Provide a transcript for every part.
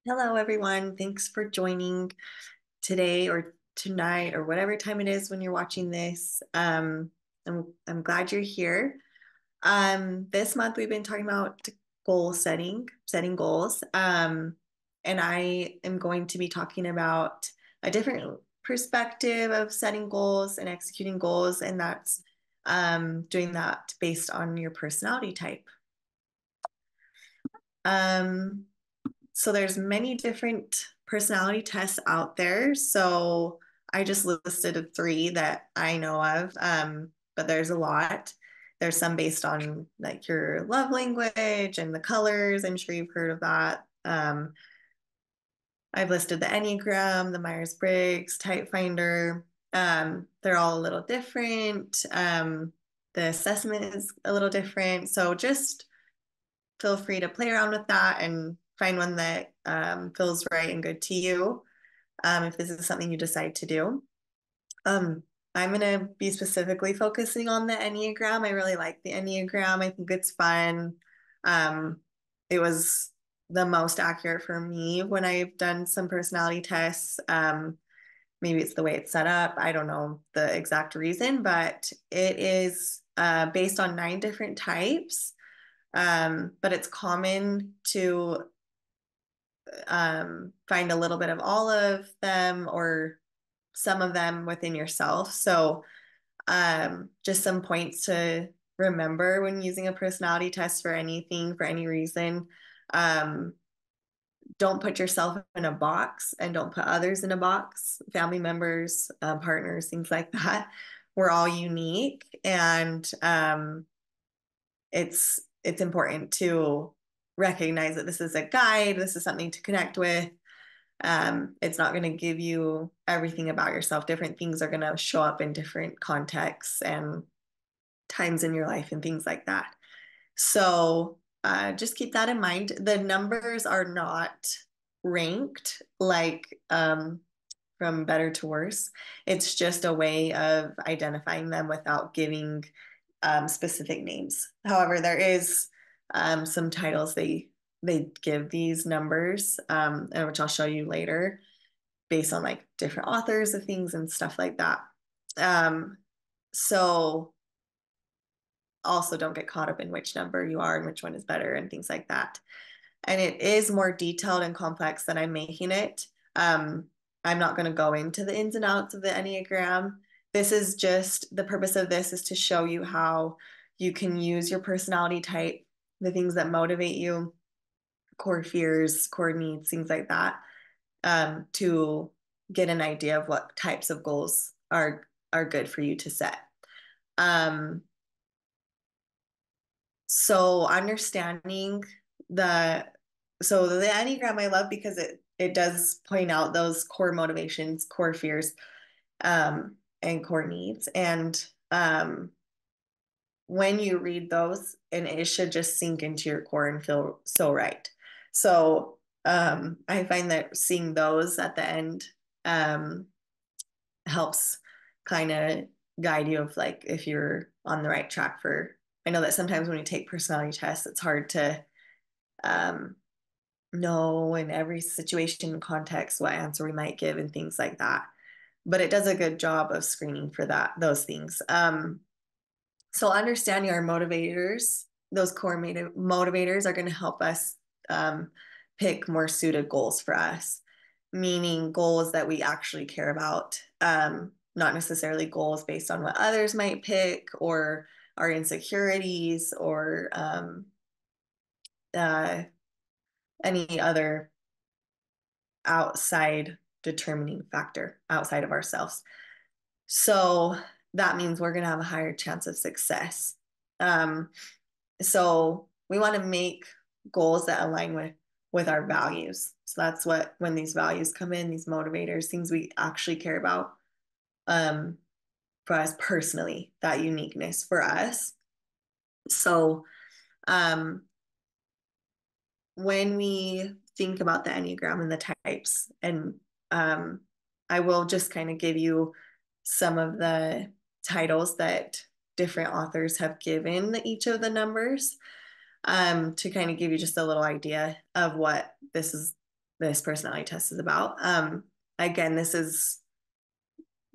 Hello, everyone. Thanks for joining today or tonight or whatever time it is when you're watching this. I'm glad you're here. This month we've been talking about goal setting goals. And I am going to be talking about a different perspective of setting goals and executing goals, and that's doing that based on your personality type. Um, So there's many different personality tests out there. So I just listed three that I know of, but there's a lot. There's some based on like your love language and the colors. I'm sure you've heard of that. I've listed the Enneagram, the Myers-Briggs, Type Finder. They're all a little different. The assessment is a little different. So just feel free to play around with that and find one that feels right and good to you if this is something you decide to do. Um, I'm going to be specifically focusing on the Enneagram. I really like the Enneagram. I think it's fun. Um, it was the most accurate for me when I've done some personality tests. Maybe it's the way it's set up. I don't know the exact reason, but it is based on 9 different types. But it's common to find a little bit of all of them or some of them within yourself. So, just some points to remember when using a personality test for anything, for any reason. Um, don't put yourself in a box and don't put others in a box, family members, partners, things like that. We're all unique, and it's important to recognize that this is a guide, this is something to connect with. It's not going to give you everything about yourself. Different things are going to show up in different contexts and times in your life and things like that. So just keep that in mind. The numbers are not ranked like from better to worse. It's just a way of identifying them without giving specific names. However, there is some titles they give these numbers, and which I'll show you later, based on like different authors of things and stuff like that. Um, so also don't get caught up in which number you are and which one is better and things like that. And it is more detailed and complex than I'm making it. I'm not going to go into the ins and outs of the Enneagram. This is just the purpose of this is to show you how you can use your personality type, the things that motivate you, core fears, core needs, things like that, to get an idea of what types of goals are good for you to set. Um, so understanding the the Enneagram I love because it does point out those core motivations, core fears, and core needs. And when you read those, and it should just sink into your core and feel so right. So I find that seeing those at the end um, helps kind of guide you of like if you're on the right track for. I know that sometimes when you take personality tests, it's hard to um, know in every situation and context what answer we might give and things like that. But it does a good job of screening for those things. So understanding our motivators, those core motivators are going to help us pick more suited goals for us, meaning goals that we actually care about, not necessarily goals based on what others might pick or our insecurities or uh, any other outside determining factor outside of ourselves. So that means we're going to have a higher chance of success. Um, so we want to make goals that align with our values. So that's what when these values come in, these motivators, things we actually care about um, for us personally, that uniqueness for us. So um, when we think about the Enneagram and the types, and um, I will just kind of give you some of the titles that different authors have given each of the numbers to kind of give you just a little idea of what this personality test is about. Again, this is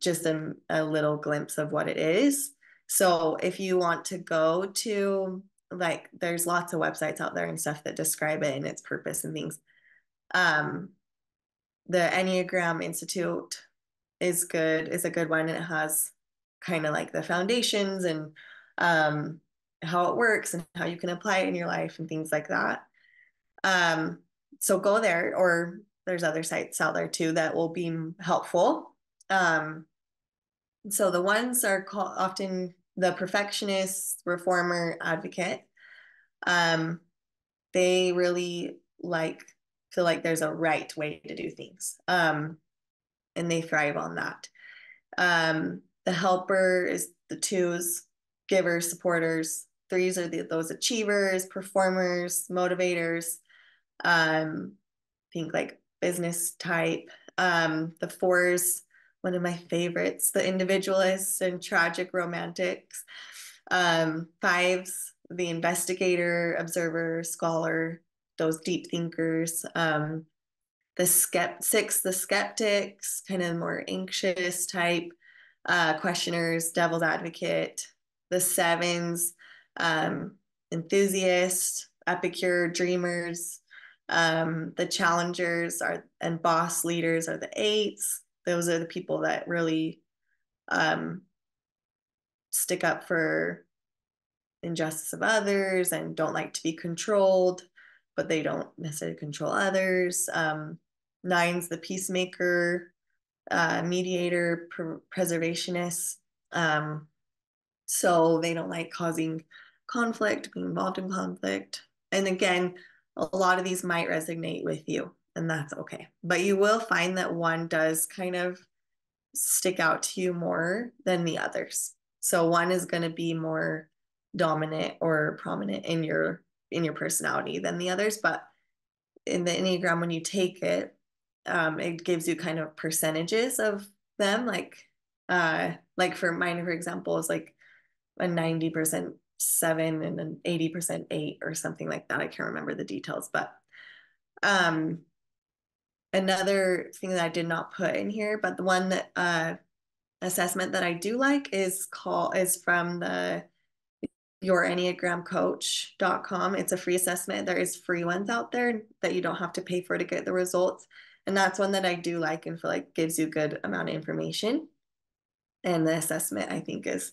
just a little glimpse of what it is. So if you want to go to, like, there's lots of websites out there and stuff that describe it and its purpose and things. The Enneagram Institute is a good one, and it has kind of like the foundations and how it works and how you can apply it in your life and things like that. So go there, or there's other sites out there too that will be helpful. So the ones are called often the perfectionist, reformer, advocate. They really feel like there's a right way to do things. And they thrive on that. The helper is the twos, givers, supporters. Threes are those achievers, performers, motivators. Think like business type. The fours, one of my favorites, the individualists and tragic romantics. Fives, the investigator, observer, scholar, those deep thinkers. The skeptics, kind of more anxious type, questioners, devil's advocate. The sevens, enthusiast, epicure, dreamers. The challengers and boss leaders are the eights. Those are the people that really stick up for injustice of others and don't like to be controlled, but they don't necessarily control others. Nines, the peacemaker, mediator, preservationist. So they don't like causing conflict, being involved in conflict. And again, a lot of these might resonate with you, and that's okay. But you will find that one does kind of stick out to you more than the others. So one is going to be more dominant or prominent in your personality than the others. But in the Enneagram, when you take it, it gives you kind of percentages of them. Like for mine, for example, is like a 90% seven and an 80% eight or something like that. I can't remember the details, but another thing that I did not put in here, but the one that assessment that I do like is from the yourenneagramcoach.com. It's a free assessment. There is free ones out there that you don't have to pay for to get the results. And that's one that I do like and feel like gives you a good amount of information. And the assessment I think is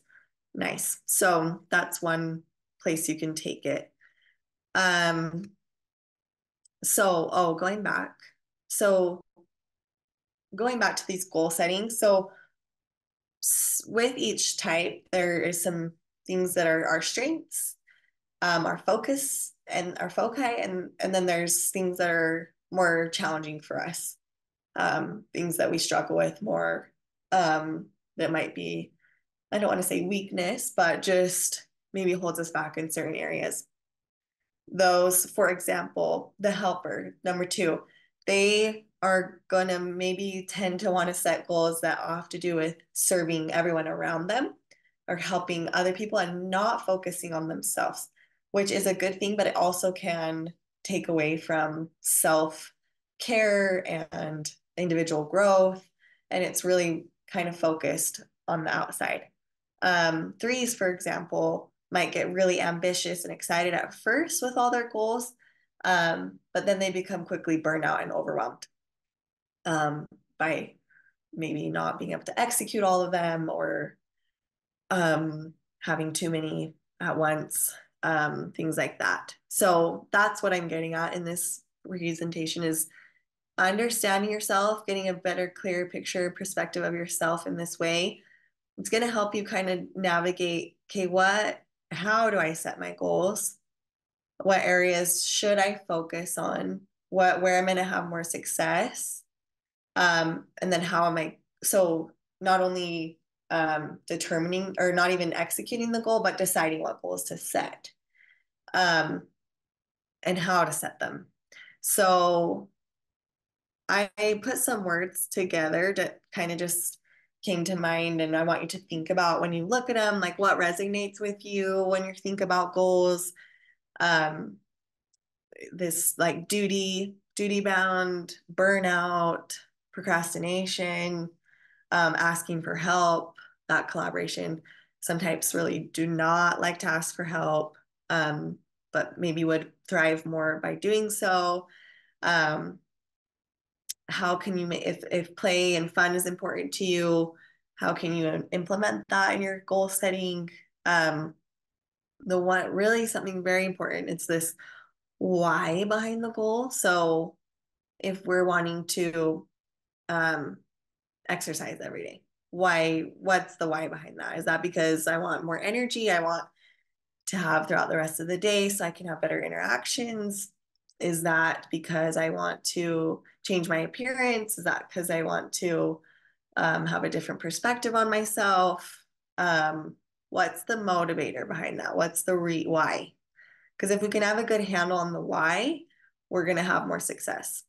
nice. So that's one place you can take it. Going back. So going back to these goal settings. So with each type, there is some things that are our strengths, our focus and our foci, and then there's things that are more challenging for us, things that we struggle with more, that might be, I don't want to say weakness, but just maybe holds us back in certain areas. Those, for example, the helper, number two, they are going to maybe tend to want to set goals that have to do with serving everyone around them or helping other people and not focusing on themselves, which is a good thing, but it also can take away from self-care and individual growth. And it's really kind of focused on the outside. Threes, for example, might get really ambitious and excited at first with all their goals, but then they become quickly burned out and overwhelmed by maybe not being able to execute all of them or having too many at once, things like that. So that's what I'm getting at in this presentation is understanding yourself, getting a better, clearer picture, perspective of yourself in this way. It's going to help you kind of navigate, okay, how do I set my goals? What areas should I focus on? Where I'm going to have more success? And then how am I, so not only determining or not even executing the goal, but deciding what goals to set, and how to set them. So I put some words together that kind of just came to mind, and I want you to think about when you look at them, like what resonates with you when you think about goals. This like duty, duty bound, burnout, procrastination, asking for help, that collaboration. Some types really do not like to ask for help, but maybe would thrive more by doing so. How can you make, if play and fun is important to you, how can you implement that in your goal setting? The one really something very important, it's this why behind the goal. So if we're wanting to um, exercise every day, what's the why behind that? Is that because I want more energy I want to have throughout the rest of the day so I can have better interactions? Is that because I want to change my appearance? Is that because I want to have a different perspective on myself? What's the motivator behind that? What's the why? Because if we can have a good handle on the why, we're going to have more success.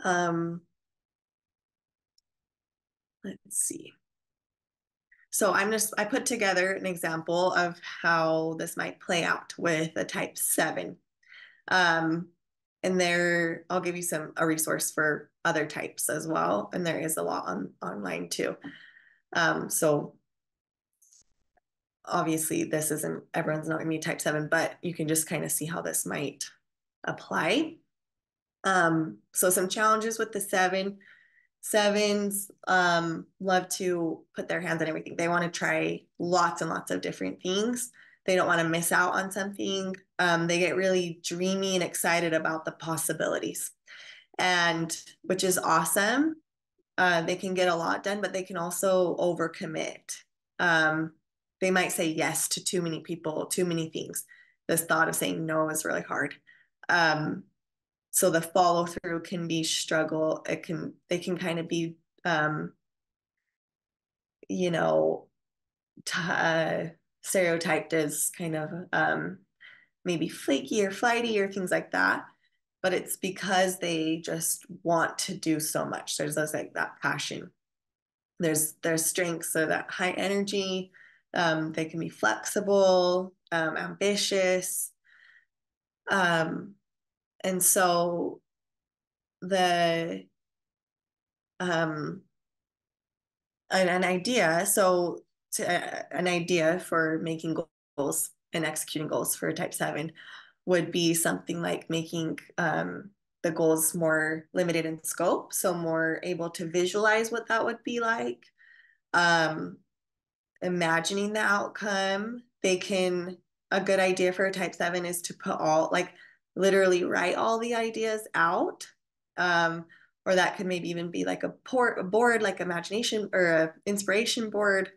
Let's see. So I put together an example of how this might play out with a type 7. And there, I'll give you a resource for other types as well. And there is a lot online too. So obviously everyone's not gonna be type 7, but you can just kind of see how this might apply. So some challenges with the 7. Sevens love to put their hands on everything. They want to try lots and lots of different things. They don't want to miss out on something. They get really dreamy and excited about the possibilities, and which is awesome. They can get a lot done, but they can also overcommit. They might say yes to too many people, too many things. This thought of saying no is really hard. So the follow through can be struggle. They can kind of be, you know, stereotyped as kind of maybe flaky or flighty or things like that. But it's because they just want to do so much. There's like that passion. There's strengths, so that high energy. They can be flexible, ambitious, and so the um, an idea. So an idea for making goals and executing goals for type 7 would be something like making the goals more limited in scope, so more able to visualize what that would be like, imagining the outcome. A good idea for a type 7 is to put literally write all the ideas out. Or that could maybe even be like a board, like imagination or a inspiration board,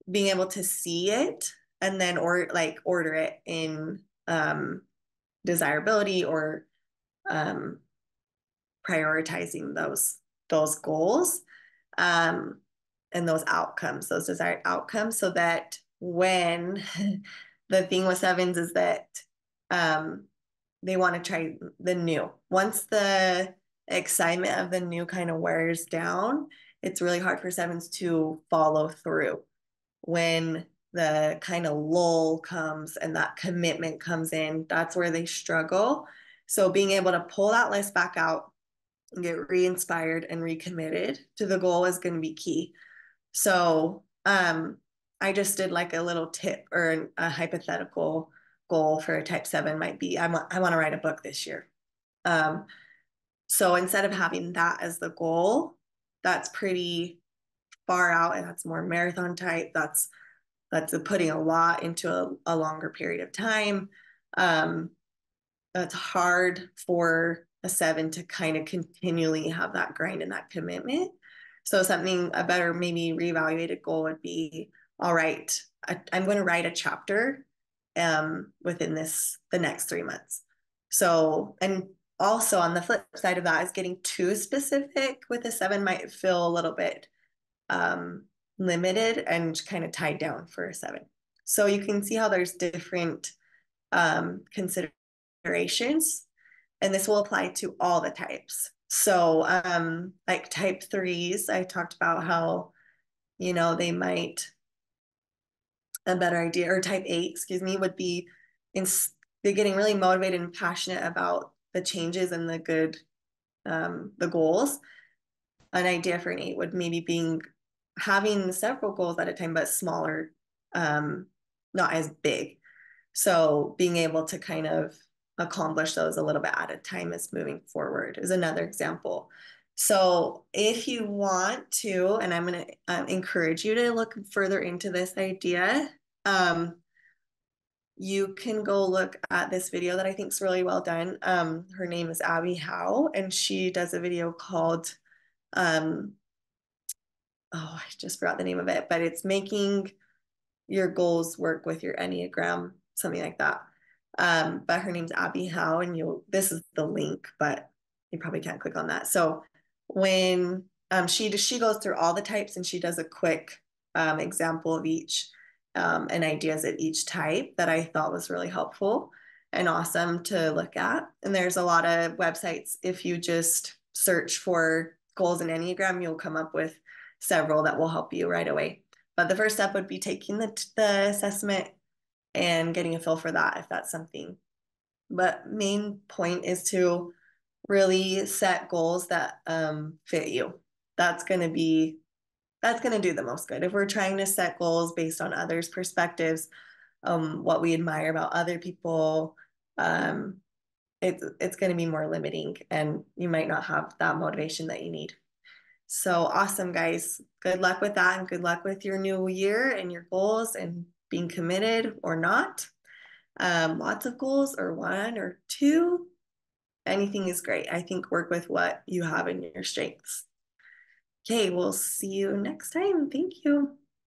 being able to see it and then order it in desirability or prioritizing those goals and those desired outcomes, so that when the thing with 7s is that they want to try the new. Once the excitement of the new kind of wears down, it's really hard for 7s to follow through. When the kind of lull comes and that commitment comes in, that's where they struggle. So being able to pull that list back out and get re-inspired and recommitted to the goal is going to be key. So I just did like a little tip or a hypothetical goal for a type 7 might be, I want to write a book this year. So instead of having that as the goal, that's pretty far out, and that's more marathon type. That's putting a lot into a longer period of time. It's hard for a 7 to kind of continually have that grind and that commitment. So a better maybe reevaluated goal would be, all right, I'm going to write a chapter within the next 3 months. So, and also on the flip side of that is getting too specific with a 7 might feel a little bit limited and kind of tied down for a 7. So you can see how there's different considerations, and this will apply to all the types. So like type 3s, I talked about how, they might, a better idea, or type 8, excuse me, would be they're getting really motivated and passionate about the changes and the good, the goals. An idea for an 8 would maybe being having several goals at a time, but smaller, not as big. So being able to kind of accomplish those a little bit at a time as moving forward is another example. So if you want to, and I'm going to encourage you to look further into this idea, you can go look at this video that I think is really well done. Her name is Abby Howe, and she does a video called, oh, I just forgot the name of it, but it's making your goals work with your Enneagram, something like that. But her name's Abby Howe, and this is the link, but you probably can't click on that. So when she goes through all the types, and she does a quick example of each, and ideas of each type that I thought was really helpful and awesome to look at. And there's a lot of websites. If you just search for goals in Enneagram, you'll come up with several that will help you right away. But the first step would be taking the assessment and getting a feel for that, if that's something. But main point is to really set goals that fit you. That's going to do the most good. If we're trying to set goals based on others' perspectives, what we admire about other people, it's going to be more limiting, and you might not have that motivation that you need. So awesome, guys. Good luck with that, and good luck with your new year and your goals and being committed or not. Lots of goals or one or two, anything is great. I think work with what you have in your strengths. Okay, we'll see you next time. Thank you.